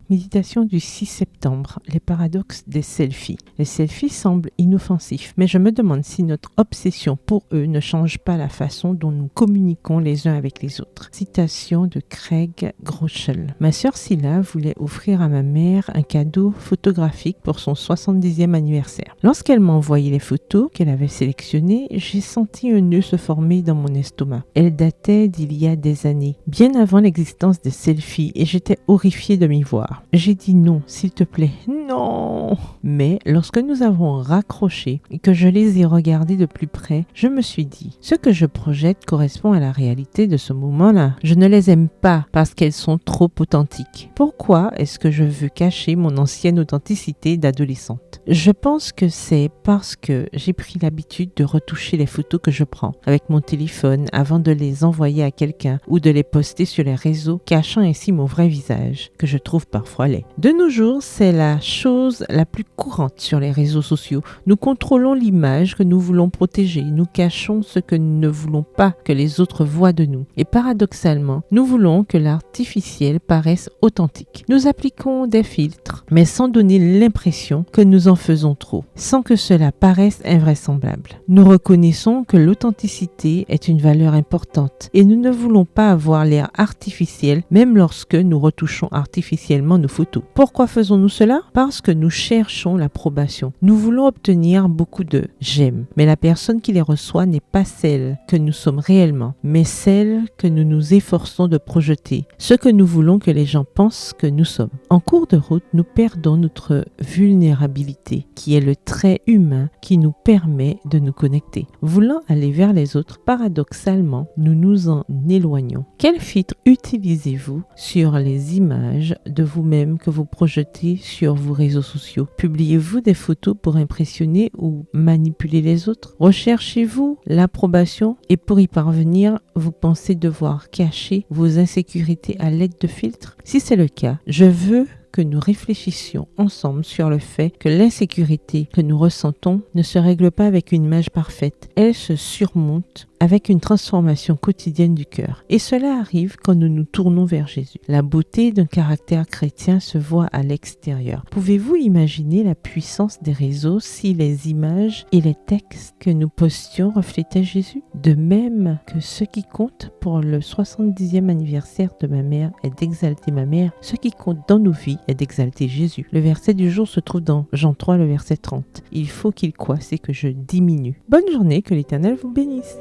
Méditation du 6 septembre, les paradoxes des selfies. Les selfies semblent inoffensifs, mais je me demande si notre obsession pour eux ne change pas la façon dont nous communiquons les uns avec les autres. Citation de Craig Groeschel. Ma sœur Scylla voulait offrir à ma mère un cadeau photographique pour son 70e anniversaire. Lorsqu'elle m'a envoyé les photos qu'elle avait sélectionnées, j'ai senti un nœud se former dans mon estomac. Elle datait d'il y a des années, bien avant l'existence des selfies, et j'étais horrifiée de m'y voir. J'ai dit non, s'il te plaît, non. Mais lorsque nous avons raccroché et que je les ai regardés de plus près, je me suis dit, ce que je projette correspond à la réalité de ce moment-là. Je ne les aime pas parce qu'elles sont trop authentiques. Pourquoi est-ce que je veux cacher mon ancienne authenticité d'adolescente? Je pense que c'est parce que j'ai pris l'habitude de retoucher les photos que je prends avec mon téléphone avant de les envoyer à quelqu'un ou de les poster sur les réseaux, cachant ainsi mon vrai visage, que je trouve parfois laid. De nos jours, c'est la chose la plus courante sur les réseaux sociaux. Nous contrôlons l'image que nous voulons protéger. Nous cachons ce que nous ne voulons pas que les autres voient de nous. Et paradoxalement, nous voulons que l'artificiel paraisse authentique. Nous appliquons des filtres, mais sans donner l'impression que nous en faisons trop, sans que cela paraisse invraisemblable. Nous reconnaissons que l'authenticité est une valeur importante et nous ne voulons pas avoir l'air artificiel, même lorsque nous retouchons artificiellement nos photos. Pourquoi faisons-nous cela? Parce que nous cherchons l'approbation. Nous voulons obtenir beaucoup de j'aime, mais la personne qui les reçoit n'est pas celle que nous sommes réellement, mais celle que nous nous efforçons de projeter, ce que nous voulons que les gens pensent que nous sommes. En cours de route, nous perdons notre vulnérabilité, qui est le trait humain qui nous permet de nous connecter. Voulant aller vers les autres, paradoxalement, nous nous en éloignons. Quel filtre utilisez-vous sur les images de vous-même que vous projetez sur vos réseaux sociaux? Publiez-vous des photos pour impressionner ou manipuler les autres? Recherchez-vous l'approbation et pour y parvenir, vous pensez devoir cacher vos insécurités à l'aide de filtres? Si c'est le cas, je veux que nous réfléchissions ensemble sur le fait que l'insécurité que nous ressentons ne se règle pas avec une image parfaite. Elle se surmonte avec une transformation quotidienne du cœur. Et cela arrive quand nous nous tournons vers Jésus. La beauté d'un caractère chrétien se voit à l'extérieur. Pouvez-vous imaginer la puissance des réseaux si les images et les textes que nous postions reflétaient Jésus? De même que ce qui compte pour le 70e anniversaire de ma mère est d'exalter ma mère, ce qui compte dans nos vies est d'exalter Jésus. Le verset du jour se trouve dans Jean 3, le verset 30. Il faut qu'il croisse et que je diminue. Bonne journée, que l'Éternel vous bénisse.